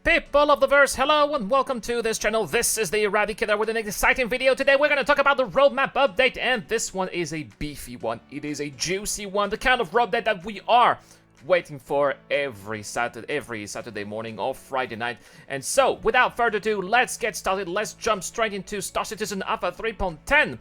People of the verse, hello and welcome to this channel. This is the Eradicator with an exciting video. Today we're going to talk about the roadmap update, and this one is a beefy one. It is a juicy one, the kind of update that we are waiting for every Saturday morning or Friday night. And so, without further ado, let's get started. Let's jump straight into Star Citizen Alpha 3.10.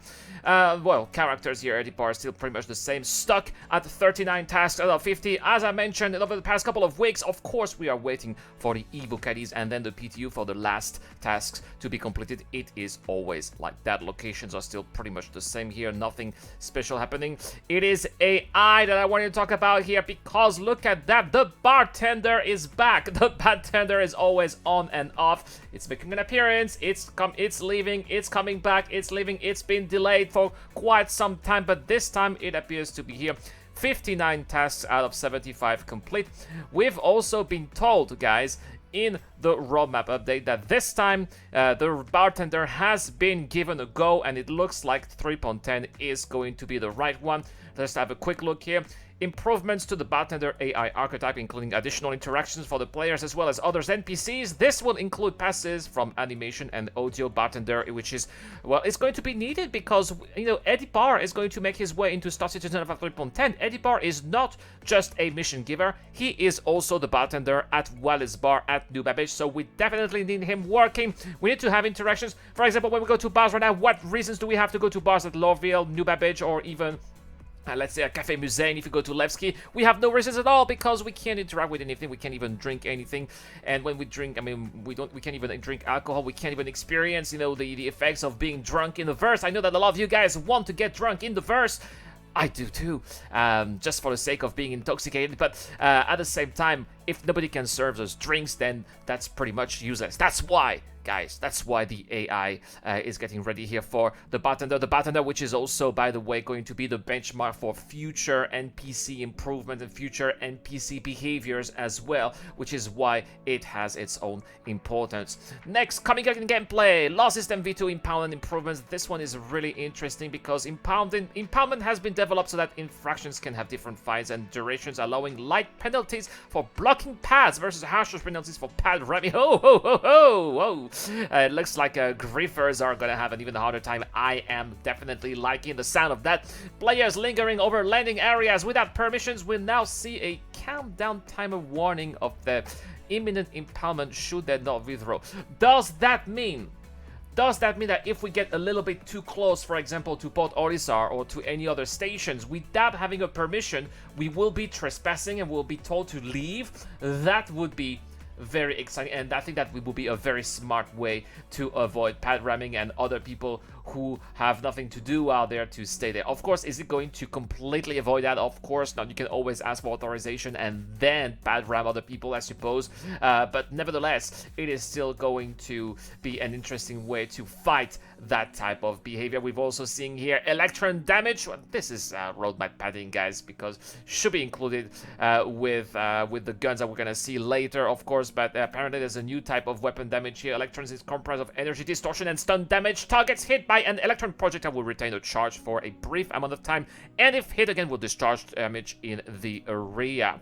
Well, characters here at are still pretty much the same, stuck at 39 tasks out of 50. As I mentioned over the past couple of weeks, of course, we are waiting for the Evo caddies and then the PTU for the last tasks to be completed. It is always like that. Locations are still pretty much the same here, nothing special happening. It is AI that I wanted to talk about here because look at that, the bartender is back. The bartender is always on and off. It's making an appearance, it's leaving, it's coming back, it's leaving, it's been delayed for quite some time, but this time it appears to be here. 59 tasks out of 75 complete. We've also been told, guys, in the roadmap update that this time the bartender has been given a go, and it looks like 3.10 is going to be the right one. Let's have a quick look here. Improvements to the Bartender AI archetype, including additional interactions for the players as well as others NPCs. This will include passes from animation and audio Bartender, which is, well, it's going to be needed because, you know, Eddie Barr is going to make his way into Star Citizen Alpha 3.10. Eddie Barr is not just a mission giver, he is also the bartender at Wallace Bar at New Babbage, so we definitely need him working. We need to have interactions. For example, when we go to bars right now, what reasons do we have to go to bars at Lorville, New Babbage, or even let's say a Café Museum? If you go to Levski, we have no reasons at all because we can't interact with anything, we can't even drink anything. And when we drink, I mean, we can't even drink alcohol, we can't even experience, you know, the effects of being drunk in the verse. I know that a lot of you guys want to get drunk in the verse. I do too, just for the sake of being intoxicated, but at the same time, if nobody can serve us drinks, then that's pretty much useless. That's why, guys, that's why the AI is getting ready here for the bartender, which is also, by the way, going to be the benchmark for future NPC improvement and future NPC behaviors as well, which is why it has its own importance. Next, coming up in gameplay, Law System V2 impoundment improvements. This one is really interesting because impoundment has been developed so that infractions can have different fines and durations, allowing light penalties for blocking pads versus harsher penalties for pad ramming. Ho ho ho ho ho! It looks like griefers are gonna have an even harder time. I am definitely liking the sound of that. Players lingering over landing areas without permissions will now see a countdown timer warning of the imminent impoundment should they not withdraw. Does that mean that if we get a little bit too close, for example, to Port Olisar or to any other stations without having a permission, we will be trespassing and will be told to leave? That would be very exciting, and I think that will be a very smart way to avoid pad ramming and other people who have nothing to do out there to stay there. Of course, is it going to completely avoid that? Of course not. You can always ask for authorization and then pad ram other people, I suppose. But nevertheless, it is still going to be an interesting way to fight that type of behavior. We've also seen here electron damage. Well, this is roadmap padding, guys, because should be included with the guns that we're gonna see later, of course. But apparently, there's a new type of weapon damage here. Electrons is comprised of energy distortion and stun damage. Targets hit by an electron projectile will retain a charge for a brief amount of time, and if hit again, will discharge damage in the area.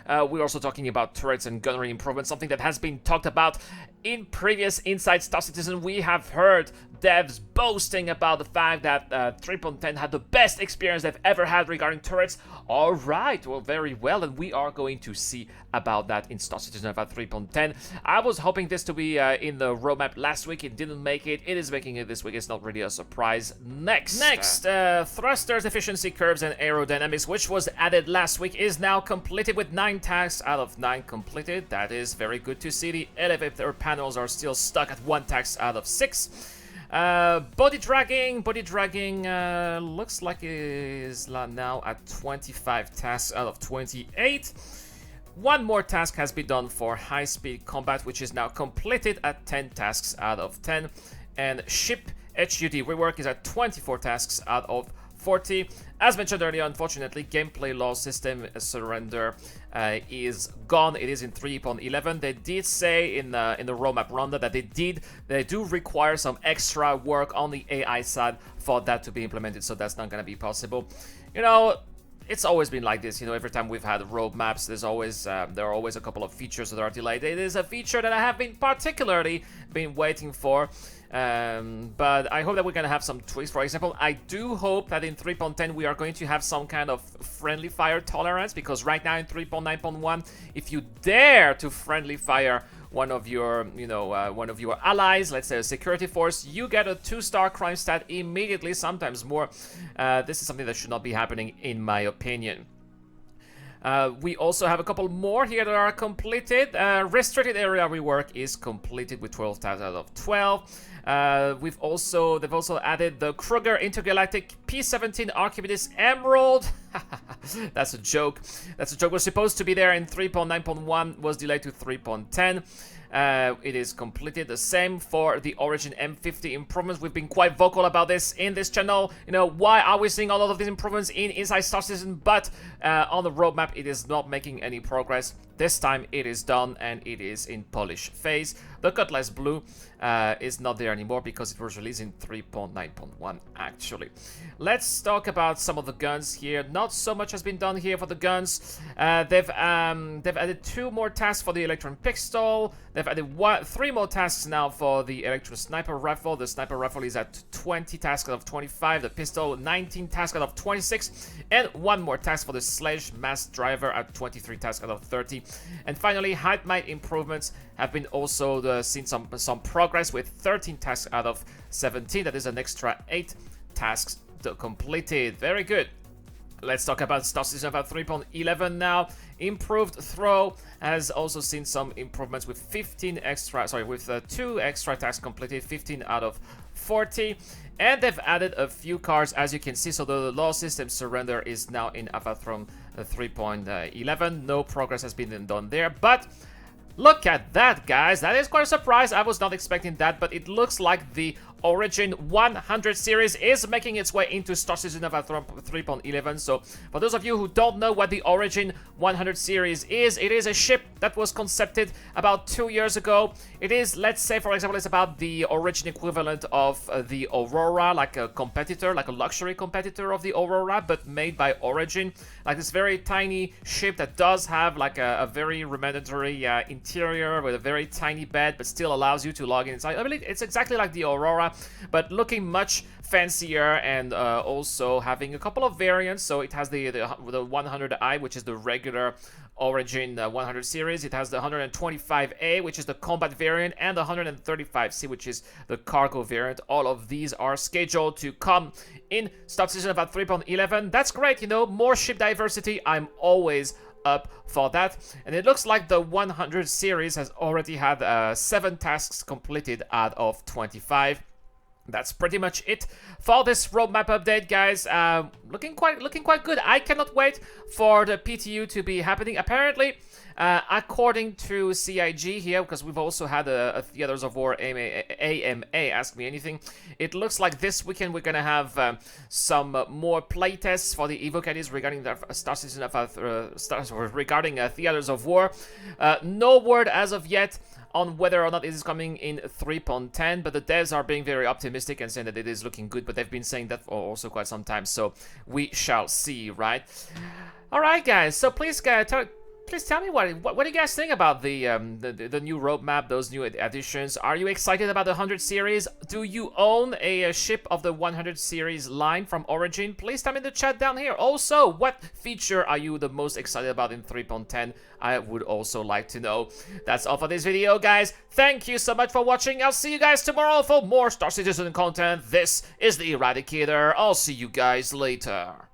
We're also talking about turrets and gunnery improvements, something that has been talked about in previous Inside Star Citizen. We have heard devs boasting about the fact that 3.10 had the best experience they've ever had regarding turrets. All right, well, very well, and we are going to see about that in Star Citizen Alpha 3.10. I was hoping this to be in the roadmap last week. It didn't make it. It is making it this week. It's not really a surprise. Next, thrusters efficiency curves and aerodynamics, which was added last week, is now completed with 9 tasks out of 9 completed. That is very good to see. The elevator panels are still stuck at 1 task out of 6. Body dragging looks like it is now at 25 tasks out of 28. One more task has been done for high-speed combat, which is now completed at 10 tasks out of 10. And ship HUD rework is at 24 tasks out of 40. As mentioned earlier, unfortunately, gameplay law system surrender is gone. It is in 3.11. They did say in the roadmap roundup that they do require some extra work on the AI side for that to be implemented, so that's not going to be possible. You know, it's always been like this, you know. Every time we've had roadmaps, there are always a couple of features that are delayed. It is a feature that I have been particularly waiting for, but I hope that we're gonna have some tweaks. For example, I do hope that in 3.10 we are going to have some kind of friendly fire tolerance, because right now in 3.9.1, if you dare to friendly fire one of your, one of your allies, let's say a security force, you get a 2-star crime stat immediately, sometimes more. This is something that should not be happening, in my opinion. We also have a couple more here that are completed. Restricted area rework is completed with 12 tasks out of 12. They've also added the Kruger Intergalactic P-17 Archimedes Emerald. That's a joke. That's a joke. Was supposed to be there in 3.9.1, was delayed to 3.10. It is completed. The same for the Origin M50 improvements. We've been quite vocal about this in this channel. You know, why are we seeing all of these improvements in Inside Star Citizen, but on the roadmap it is not making any progress. This time it is done and it is in polish phase. The Cutlass Blue is not there anymore because it was released in 3.9.1 actually. Let's talk about some of the guns here. Not so much has been done here for the guns. They've added 2 more tasks for the Electron Pistol. They've added 3 more tasks now for the Electron Sniper Rifle. The Sniper Rifle is at 20 tasks out of 25. The pistol 19 tasks out of 26. And 1 more task for the Sledge Mass Driver at 23 tasks out of 30. And finally, height might improvements have been also seen some progress with 13 tasks out of 17. That is an extra 8 tasks completed. Very good. Let's talk about Star Citizen about 3.11 now. Improved throw has also seen some improvements with 2 extra tasks completed, 15 out of 40. And they've added a few cars, as you can see. So the law system surrender is now in Avatron 3.11. No progress has been done there, but look at that, guys. That is quite a surprise. I was not expecting that, but it looks like the Origin 100 series is making its way into Star Citizen Avatron 3.11. So for those of you who don't know what the Origin 100 series is, it is a ship that was concepted about 2 years ago. It is, let's say, for example, it's about the Origin equivalent of the Aurora, like a competitor, like a luxury competitor of the Aurora, but made by Origin. Like this very tiny ship that does have like a very rudimentary interior with a very tiny bed, but still allows you to log in inside. I mean, it's exactly like the Aurora, but looking much fancier, and also having a couple of variants. So it has the 100i, which is the regular Origin 100 series. It has the 125A, which is the combat variant, and the 135C, which is the cargo variant. All of these are scheduled to come in Star Citizen about 3.11. That's great, you know, more ship diversity. I'm always up for that. And it looks like the 100 series has already had 7 tasks completed out of 25. That's pretty much it for this roadmap update, guys. Looking quite good. I cannot wait for the PTU to be happening. Apparently, according to CIG here, because we've also had a Theaters of War AMA, Ask Me Anything. It looks like this weekend we're gonna have some more playtests for the Evo caddies regarding the Star Citizen regarding Theaters of War. No word as of yet on whether or not it is coming in 3.10, but the devs are being very optimistic and saying that it is looking good, but they've been saying that for also quite some time, so we shall see, right? Alright, guys, so please tell me what do you guys think about the new roadmap, those new additions? Are you excited about the 100 series? Do you own a ship of the 100 series line from Origin? Please tell me in the chat down here. Also, what feature are you the most excited about in 3.10? I would also like to know. That's all for this video, guys. Thank you so much for watching. I'll see you guys tomorrow for more Star Citizen content. This is the Eradicator. I'll see you guys later.